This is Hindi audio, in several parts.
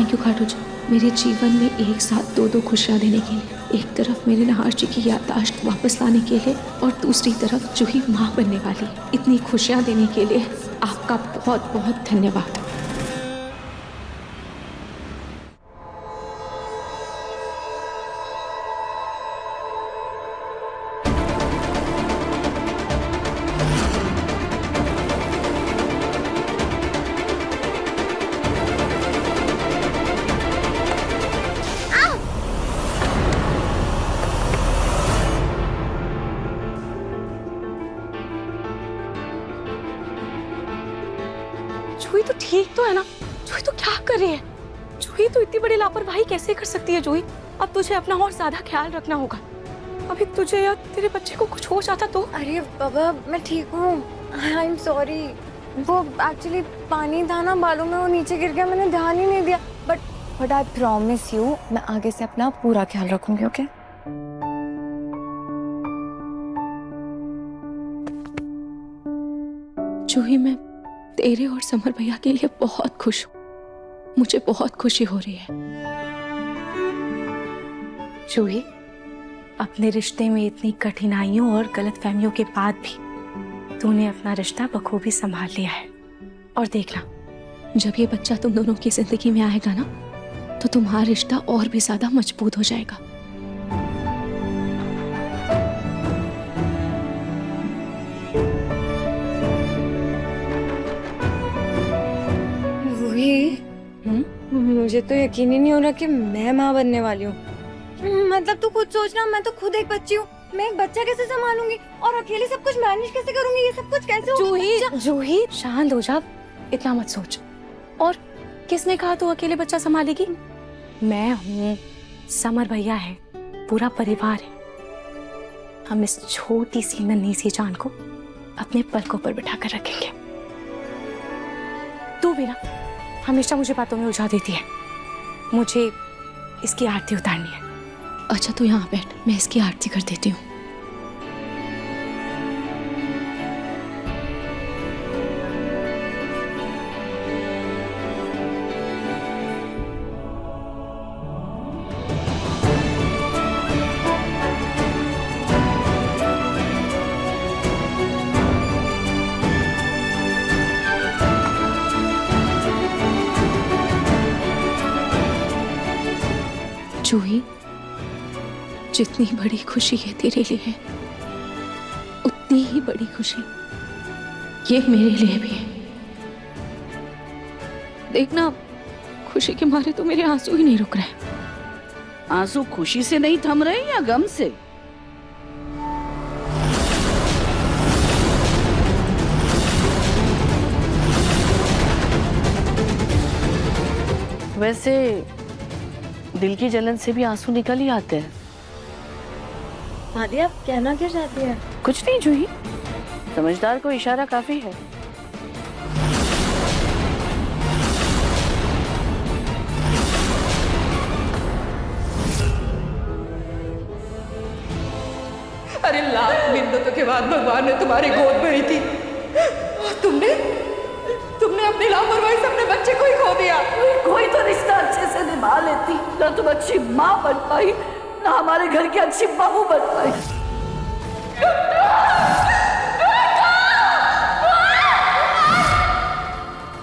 थैंक यू खाटू जी, मेरे जीवन में एक साथ दो दो खुशियाँ देने के लिए। एक तरफ मेरे नहार जी की याददाश्त वापस लाने के लिए और दूसरी तरफ जूही माँ बनने वाली। इतनी खुशियाँ देने के लिए आपका बहुत बहुत धन्यवाद। जूही तो ठीक तो है ना? जूही तो क्या कर रही है? जूही तो इतनी बड़ी लापरवाही कैसे कर सकती है? जूही, अब तुझे अपना और ज्यादा ख्याल रखना होगा। अभी तुझे या तेरे बच्चे को कुछ हो जाता तो? अरे बाबा मैं ठीक हूँ, आई एम सॉरी। वो एक्चुअली पानी था ना बालों में, वो नीचे गिर गया, मैंने ध्यान ही नहीं दिया। बट आई प्रॉमिस यू, मैं आगे से अपना पूरा ख्याल रखूंगी। ओके? जूही, मैं तेरे और समर भैया के लिए बहुत खुश हूँ। मुझे बहुत खुशी हो रही है। जूही, अपने रिश्ते में इतनी कठिनाइयों और गलतफहमियों के बाद भी तूने अपना रिश्ता बखूबी संभाल लिया है। और देखना, जब ये बच्चा तुम दोनों की जिंदगी में आएगा ना, तो तुम्हारा रिश्ता और भी ज्यादा मजबूत हो जाएगा। मुझे तो यकीन ही नहीं हो रहा कि मैं माँ बनने वाली हूँ। मतलब तू खुद सोचना, मैं तो खुद एक बच्ची हूँ। मैं एक बच्चा कैसे संभालूंगी और अकेले सब कुछ मैनेज कैसे करूंगी? ये सब कुछ कैसे होगा? जूही, जूही शांत हो जा, इतना मत सोच। और किसने कहा तू अकेले बच्चा संभालेगी? मैं हूँ, समर भैया है, पूरा परिवार है। हम इस छोटी सी नन्ही सी जान को अपने पलकों पर बिठा कर रखेंगे। तू भी ना हमेशा मुझे बातों में उलझा देती है। मुझे इसकी आरती उतारनी है। अच्छा तू यहाँ बैठ, मैं इसकी आरती कर देती हूँ। जूही, जितनी बड़ी खुशी है तेरे लिए, उतनी ही बड़ी खुशी ये मेरे लिए भी है। देखना, खुशी के मारे तो मेरे आंसू ही नहीं रुक रहे। आंसू खुशी से नहीं थम रहे या गम से? वैसे दिल की जलन से भी आंसू निकल ही आते हैं। दादी आप कहना क्या चाहती है? कुछ नहीं जूही, समझदार को इशारा काफी है। अरे लाख मिन्नतों के बाद भगवान ने तुम्हारी गोद भरी थी और तुमने अपनी लापरवाही से अपने बच्चे को ही खो दिया। कोई तो रिश्ता अच्छे से निभा लेती, ना तुम अच्छी माँ बन पाई, ना हमारे घर की अच्छी बहू बन पाई।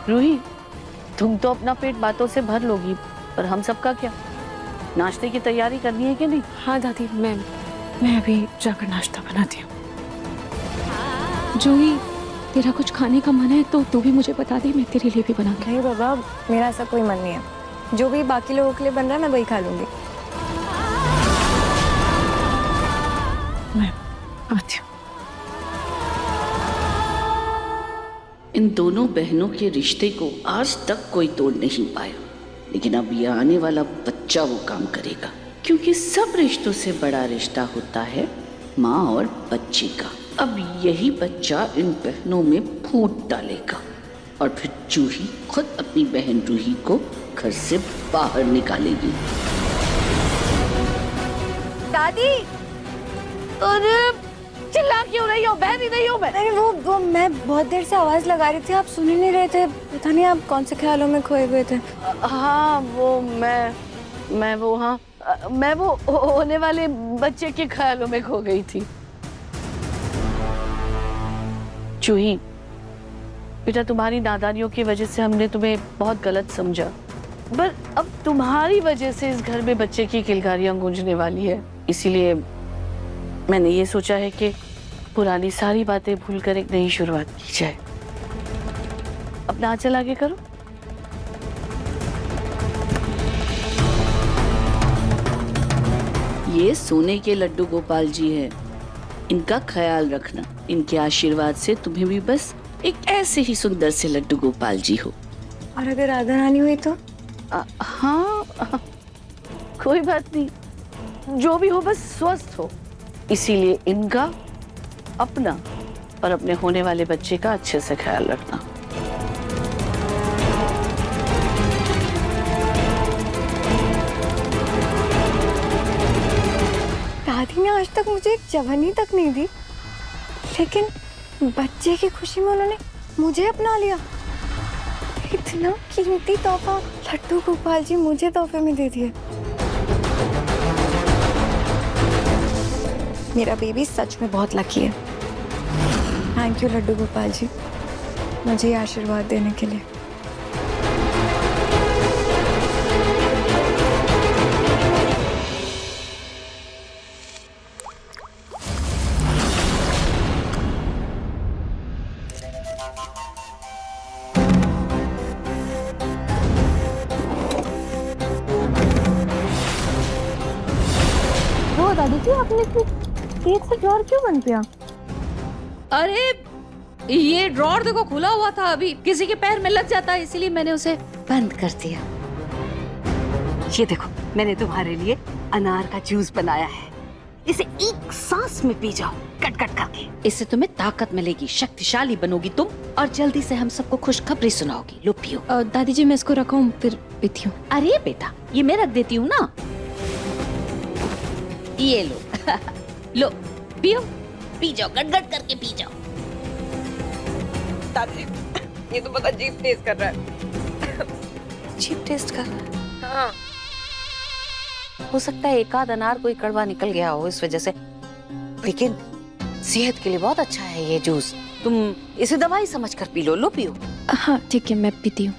रूही, तुम तो अपना पेट बातों से भर लोगी, पर हम सबका क्या? नाश्ते की तैयारी करनी है कि नहीं? हाँ दादी, मैं अभी जाकर नाश्ता बनाती हूँ। जूही, तेरा कुछ खाने का मन है तो तू भी मुझे बता दे, मैं तेरे लिए भी बना के। नहीं बाबा, मेरा ऐसा कोई मन नहीं है। जो भी बाकी लोगों के लिए बन रहा है मैं वही खा लूंगी। मैं आती हूँ। इन दोनों बहनों के रिश्ते को आज तक कोई तोड़ नहीं पाया, लेकिन अब यह आने वाला बच्चा वो काम करेगा, क्योंकि सब रिश्तों से बड़ा रिश्ता होता है माँ और बच्ची का। अब यही बच्चा इन बहनों में फूट डालेगा और फिर जूही खुद अपनी बहन रूही को घर से बाहर निकालेगी। दादी, अरे चिल्ला क्यों रही हो? बहन ही नहीं हूँ मैं। अरे वो मैं बहुत देर से आवाज लगा रही थी, आप सुन ही नहीं रहे थे। पता नहीं आप कौन से ख्यालों में खोए हुए थे। हाँ वो मैं वो होने वाले बच्चे के ख्यालों में खो गई थी। जूही बेटा, तुम्हारी नादानियों की वजह से हमने तुम्हें बहुत गलत समझा, पर अब तुम्हारी वजह से इस घर में बच्चे की किलकारियां गूंजने वाली है। इसीलिए मैंने ये सोचा है कि पुरानी सारी बातें भूलकर एक नई शुरुआत की जाए। अपना आंचल आगे करो। ये सोने के लड्डू गोपाल जी है, इनका ख्याल रखना। इनके आशीर्वाद से तुम्हें भी बस एक ऐसे ही सुंदर से लड्डू गोपाल जी हो। और अगर राधा रानी हुई तो? हाँ कोई बात नहीं, जो भी हो बस स्वस्थ हो। इसीलिए इनका, अपना और अपने होने वाले बच्चे का अच्छे से ख्याल रखना। दादी ने आज तक मुझे एक चवन्नी तक नहीं दी, लेकिन बच्चे की खुशी में उन्होंने मुझे अपना लिया। इतना कीमती तोहफा लड्डू गोपाल जी मुझे तोहफे में दे दिए। मेरा बेबी सच में बहुत लकी है। थैंक यू लड्डू गोपाल जी, मुझे ये आशीर्वाद देने के लिए। दादी जी आपने तेज से ड्रॉर क्यों बंद किया? अरे ये ड्रॉर देखो खुला हुआ था, अभी किसी के पैर में लग जाता है, इसीलिए मैंने उसे बंद कर दिया। ये देखो, मैंने तुम्हारे लिए अनार का जूस बनाया है। इसे एक सांस में पी जाओ, कट कट करके। इससे तुम्हें ताकत मिलेगी, शक्तिशाली बनोगी तुम, और जल्दी से हम सबको खुशखबरी सुनाओगी। लो पियो। दादी जी मैं इसको रखूं फिर पीती हूँ। अरे बेटा, ये मैं रख देती हूँ ना। ये लो लो पियो, पी जाओ, गट-गट करके पी जाओ। दादी ये तो बड़ा अजीब टेस्ट कर रहा है। अजीब टेस्ट कर रहा है? हाँ। हो सकता है एक आध अनार कोई कड़वा निकल गया हो इस वजह से, लेकिन सेहत के लिए बहुत अच्छा है ये जूस। तुम इसे दवाई समझकर पी लो। लो पियो। हाँ ठीक है, मैं पीती हूँ।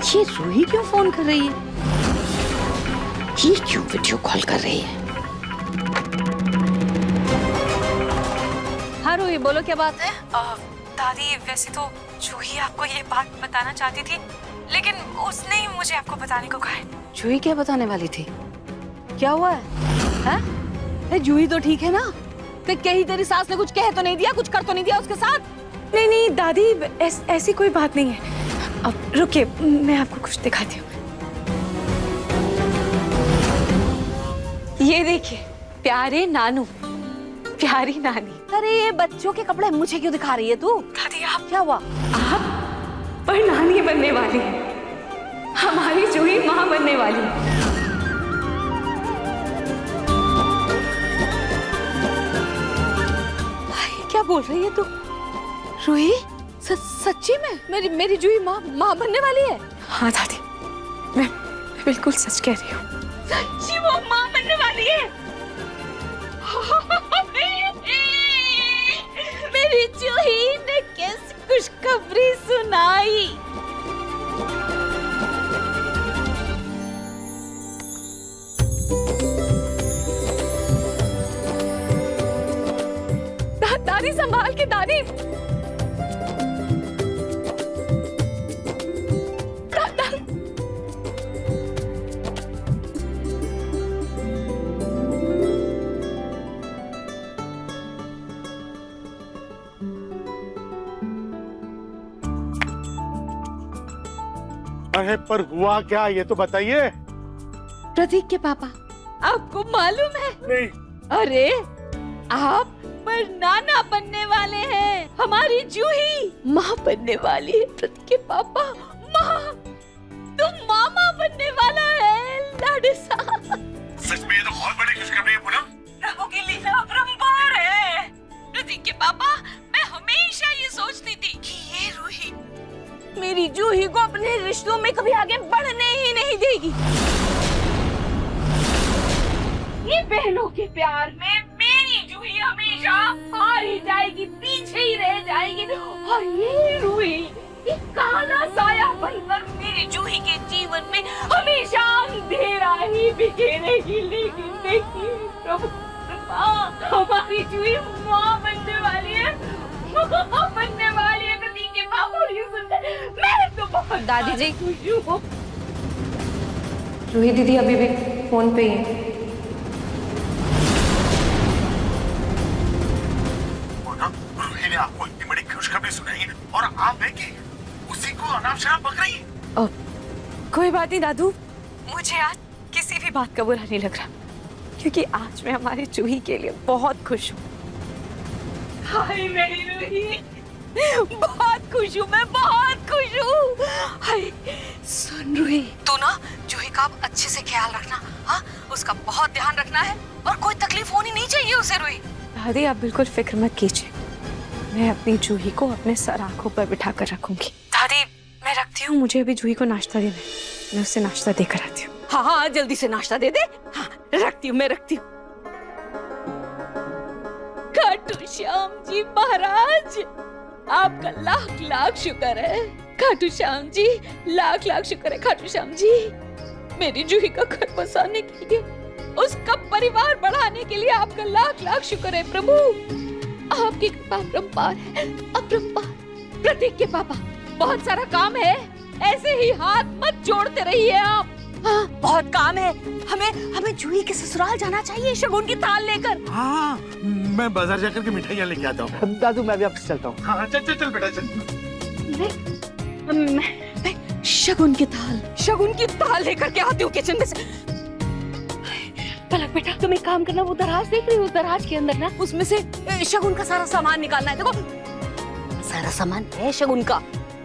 ये रूही क्यों फोन कर रही है? ये क्यों वीडियो कॉल कर रही है? हाँ रूही, बोलो क्या बात है? दादी वैसे तो जूही आपको ये बात बताना चाहती थी, लेकिन उसने ही मुझे आपको बताने को कहा है। जूही क्या बताने वाली थी? क्या हुआ है? हैं? जूही तो ठीक है ना? कहीं तेरी सास ने कुछ कह तो नहीं दिया, कुछ कर तो नहीं दिया उसके साथ? नहीं नहीं दादी, ऐसी कोई बात नहीं है। अब रुकिए, मैं आपको कुछ दिखाती हूँ। ये देखिए, प्यारे नानू, प्यारी नानी। अरे ये बच्चों के कपड़े मुझे क्यों दिखा रही है तू? दादी आप क्या हुआ? आप पर नानी बनने वाली है, हमारी जूही माँ बनने वाली है। क्या बोल रही है तू? रूही सच्ची में मेरी जूही माँ बनने वाली है? हाँ दादी, मैं बिल्कुल सच कह रही हूँ। सच्ची वो माँ बनने वाली है? मेरी जूही ने कैसी खुशखबरी सुनाई। दादी संभाल के, दादी। अरे पर हुआ क्या, ये तो बताइए। प्रतीक के पापा, आपको मालूम है? नहीं। अरे आप पर नाना बनने वाले हैं। हमारी जूही माँ बनने वाली है। प्रतीक के पापा, माँ, तुम मामा बनने वाला है लाडसा। सच में ये तो बहुत बड़ी खुशखबरी है पूनम। प्रभु की लीला अपरंपार है। प्रतीक के पापा, मैं हमेशा ये सोचती थी कि ये रूही मेरी जूही को अपने रिश्तों में कभी आगे बढ़ने ही नहीं देगी। ये बहनों के प्यार में मेरी जूही हमेशा हार ही जाएगी, पीछे ही रह जाएगी। और ये रूही, ये काला साया बनकर मेरी जूही के जीवन में हमेशा अंधेरा ही बिखेरेगी। लेकिन देखिए प्रभु, हमारी जूही माँ बनने वाली है, माँ बनने वाली है। प्रतीक के पापा, और ये सुनकर मैं तो बहुत दादी जी, खुश हूँ। रूही दीदी अभी भी फोन पे ही है। पूनम, रूही ने आपको इतनी बड़ी खुशखबरी सुनाई और आप है कि उसी को अनाप शनाप बक रही है। कोई बात नहीं दादू, मुझे आज किसी भी बात का बुरा नहीं लग रहा, क्योंकि आज मैं हमारी जूही के लिए बहुत खुश हूँ। हाय मेरी रूही, बहुत खुश हूँ, मैं बहुत खुश हूँ। हाय सुन रूही, तू ना जूही का अब अच्छे से ख्याल रखना। हाँ, उसका बहुत ध्यान रखना है और कोई तकलीफ होनी नहीं चाहिए उसे। रूही, दादी आप बिल्कुल फिक्र मत कीजिए, मैं अपनी जूही को अपने सर आंखों पर बिठा कर रखूंगी। दादी मैं रखती हूँ, मुझे अभी जूही को नाश्ता देना है, मैं उससे नाश्ता देकर आती हूँ। हाँ हाँ जल्दी से नाश्ता दे दे। हाँ रखती हूँ, मैं रखती हूँ। खाटू श्याम जी महाराज, आपका लाख लाख शुक्र है। खाटू श्याम जी, लाख लाख शुक्र है खाटू श्याम जी। मेरी जूही का घर बसाने के लिए, उसका परिवार बढ़ाने के लिए आपका लाख लाख शुक्र है प्रभु। आपकी कृपा अपरंपार है, अपरंपार। प्रतीक के पापा, बहुत सारा काम है, ऐसे ही हाथ मत जोड़ते रहिए आप। हाँ, बहुत काम है। हमें जूही के ससुराल जाना चाहिए शगुन की थाल लेकर। हाँ, मैं बाजार जाकर के मिठाइयाँ लेके आता हूँ। दादू मैं भी आपसे चलता हूँ। हाँ चल चल चल बेटा चल। मैं शगुन की थाल लेकर के आती हूँ किचन में से। पलक बेटा, तुम एक काम करना, वो दराज देख रही हो, उस दराज के अंदर ना उसमें से शगुन का सारा सामान निकालना है। देखो सारा सामान है शगुन का।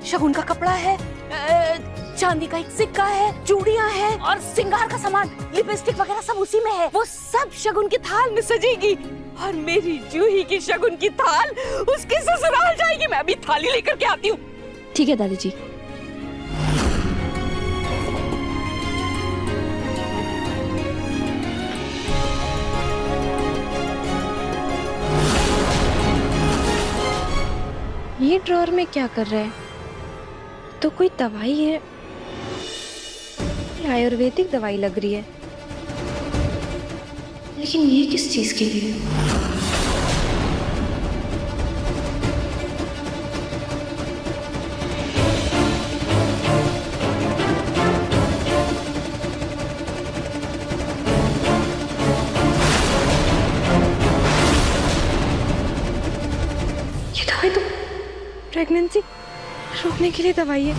शगुन का कपड़ा है, चांदी का एक सिक्का है, चूड़ियां हैं और सिंगार का सामान, लिपस्टिक वगैरह सब उसी में है। वो सब शगुन की थाल में सजेगी और मेरी जूही की शगुन की थाल उसके ससुराल जाएगी। मैं अभी थाली लेकर के आती हूँ। ठीक है दादी जी। ये ड्रॉअर में क्या कर रहे हैं? तो कोई दवाई है, ये आयुर्वेदिक दवाई लग रही है। लेकिन ये किस चीज के लिए? ये दवाई तो प्रेगनेंसी रोकने के लिए दवाई है।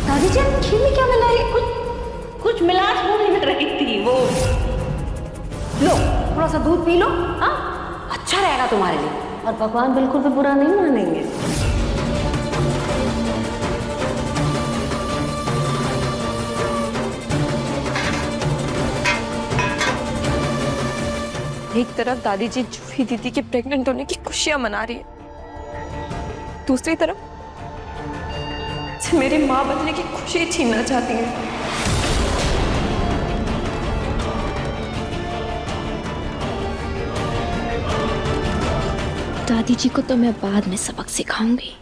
दादी जी आप घी में क्या मिला रही? कुछ मिलास होने में रही थी वो। लो थोड़ा सा दूध पी लो, हाँ अच्छा रहेगा तुम्हारे लिए, और भगवान बिल्कुल भी बुरा नहीं मानेंगे। एक तरफ दादी जी जूही दीदी के प्रेग्नेंट होने की खुशियां मना रही है, दूसरी तरफ से मेरी माँ बनने की खुशी छीनना चाहती है। दादी जी को तो मैं बाद में सबक सिखाऊंगी।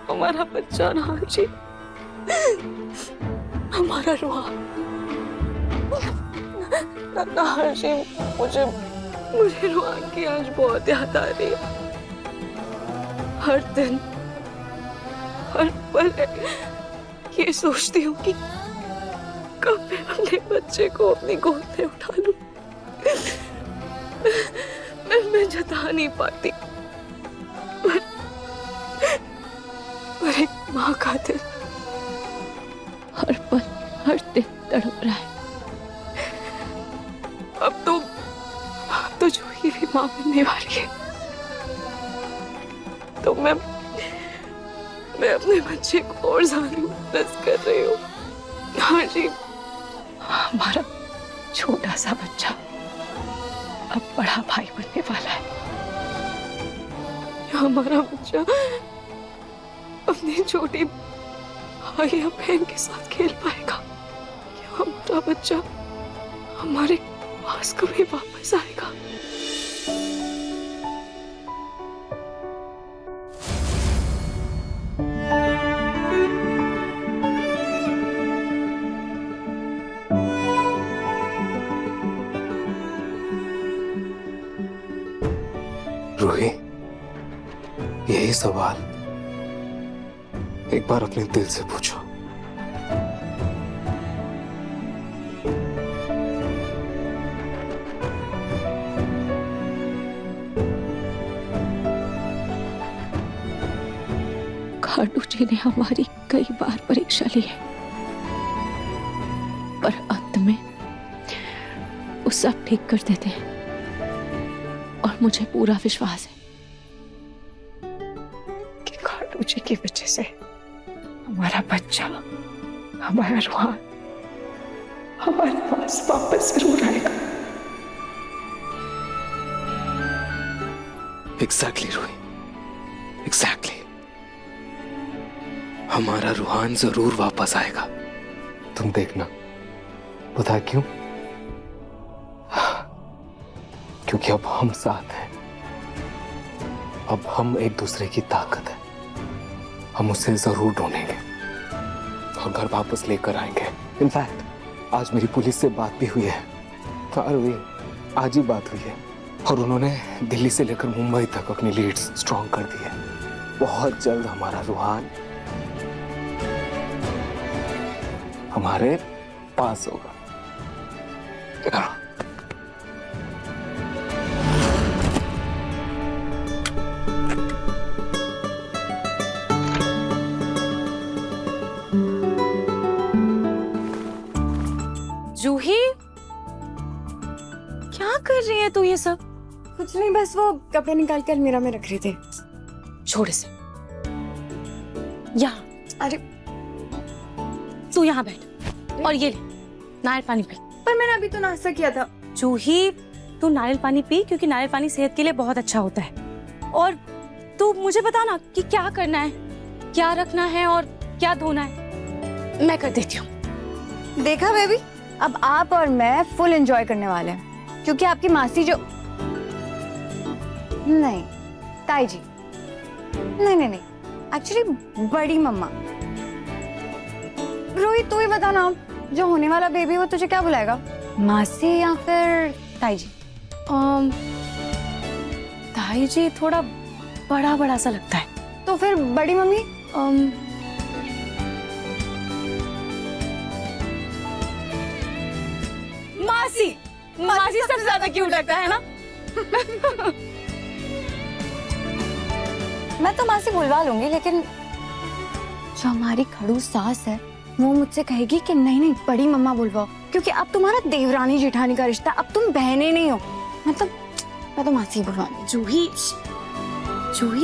हमारा बच्चा ना जी, हमारा रुहान। जी, मुझे रुहान की आज बहुत याद आ रही है। हर दिन हर पल ये सोचती हूँ कि कब मैं अपने बच्चे को अपनी गोद में उठा लूं। मैं जता नहीं पाती, पर एक माँ का दिल हर पल हर दिन तड़प रहा है। अब तो जूही भी माँ बनने वाली है, तो मैं अपने बच्चे को और ज्यादा मिस कर रही हूँ। हाँ जी, हमारा छोटा सा बच्चा अब बड़ा भाई बनने वाला है। हमारा बच्चा अपनी छोटी भाई या बहन के साथ खेल पाएगा? क्या हमारा बच्चा हमारे पास कभी वापस आएगा? रूही, यही सवाल एक बार अपने दिल से पूछो। खाटू जी ने हमारी कई बार परीक्षा ली है, पर अंत में वो सब ठीक कर देते हैं। और मुझे पूरा विश्वास है कि खाटू जी की वजह से हमारा बच्चा, हमारा रुहान हमारे पास वापस जरूर आएगा। Exactly Roohi, exactly. हमारा रुहान जरूर वापस आएगा, तुम देखना। पता क्यों? क्योंकि अब हम साथ हैं, अब हम एक दूसरे की ताकत है। हम उसे जरूर ढूंढेंगे और घर वापस लेकर आएंगे। इनफैक्ट आज मेरी पुलिस से बात भी हुई है। आज ही बात हुई है, और उन्होंने दिल्ली से लेकर मुंबई तक अपनी लीड्स स्ट्रॉन्ग कर दी है। बहुत जल्द हमारा रुहान हमारे पास होगा। जूही, क्या कर रही है तू ये सब? कुछ नहीं, बस वो कपड़े निकाल कर अलमीरा में रख रहे थे। छोड़ इसे। यहाँ, अरे तू यहाँ बैठ और ये ले नारियल पानी पी। पर मैंने अभी तो नाश्ता किया था। जूही, तू नारियल पानी पी, क्योंकि नारियल पानी सेहत के लिए बहुत अच्छा होता है। और तू मुझे बता ना कि क्या करना है, क्या रखना है और क्या धोना है, मैं कर देती हूँ। देखा बेबी, अब आप और मैं फुल एंजॉय करने वाले हैं, क्योंकि आपकी मासी जो नहीं, ताई जी, नहीं, एक्चुअली बड़ी मम्मा। रोहित, तू ही बता ना, जो होने वाला बेबी वो तुझे क्या बुलाएगा, मासी या फिर ताई जी? ताई जी थोड़ा बड़ा बड़ा सा लगता है। तो फिर बड़ी मम्मी? मासी। मासी सबसे ज्यादा क्यूट लगता है ना? मैं तो मासी बुलवा लूंगी, लेकिन जो हमारी खड़ूस सास है वो मुझसे कहेगी कि नहीं बड़ी मम्मा बुलवाओ, क्योंकि अब तुम्हारा देवरानी जेठानी का रिश्ता, अब तुम बहनें नहीं हो। मतलब मैं तो मासी बुलवा। जूही,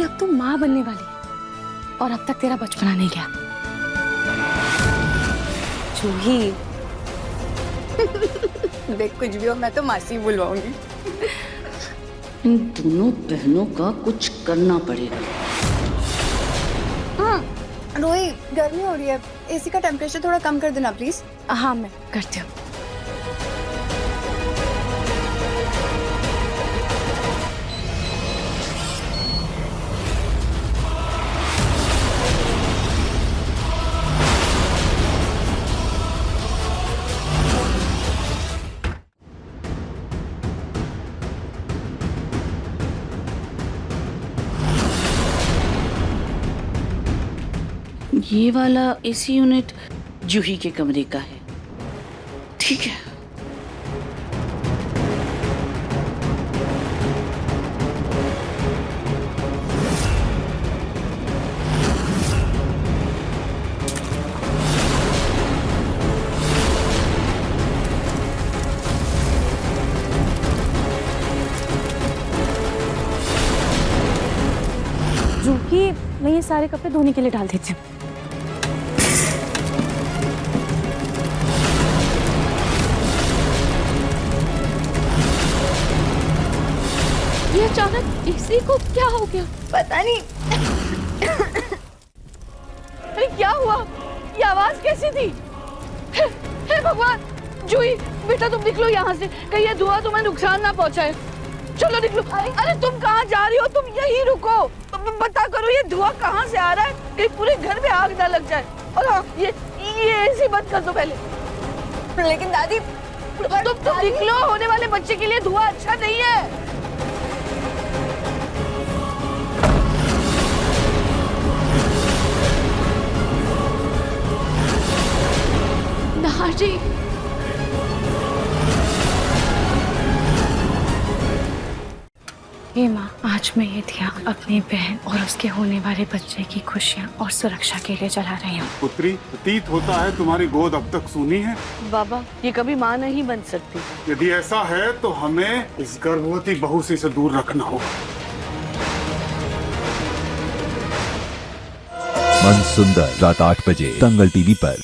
अब तू माँ बनने वाली है और अब तक तेरा बचपना नहीं गया। जूही, देख कुछ भी हो, मैं तो मासी बुलवाऊंगी। इन दोनों बहनों का कुछ करना पड़ेगा। रोही, गर्मी हो रही है, एसी का टेम्परेचर थोड़ा कम कर देना प्लीज। हाँ, मैं करती हूँ। ये वाला एसी यूनिट जूही के कमरे का है। ठीक है। जूही, मैं ये सारे कपड़े धोने के लिए डाल देती हूँ। ये अचानक एसी को क्या हो गया? पता नहीं। अरे क्या हुआ? ये आवाज कैसी थी? हे भगवान! जूही, बेटा तुम निकलो यहाँ से, कहीं ये धुआं तुम्हें नुकसान ना पहुँचाए। चलो निकलो। अरे तुम कहाँ जा रही हो? तुम यहीं रुको। पता करो ये धुआं कहाँ से आ रहा है, कहीं पूरे घर में आग ना लग जाए। और हाँ, ये एसी बंद कर दो पहले। लेकिन दादी, तुम निकलो, होने वाले बच्चे के लिए धुआं अच्छा नहीं है। नहार जी, हे माँ, आज मैं ये दिया अपनी बहन और उसके होने वाले बच्चे की खुशियाँ और सुरक्षा के लिए जला रही हूँ। पुत्री, प्रतीत होता है तुम्हारी गोद अब तक सूनी है। बाबा, ये कभी माँ नहीं बन सकती। यदि ऐसा है तो हमें इस गर्भवती बहू से इसे दूर रखना होगा। मन सुंदर रात 8 बजे दंगल टीवी पर।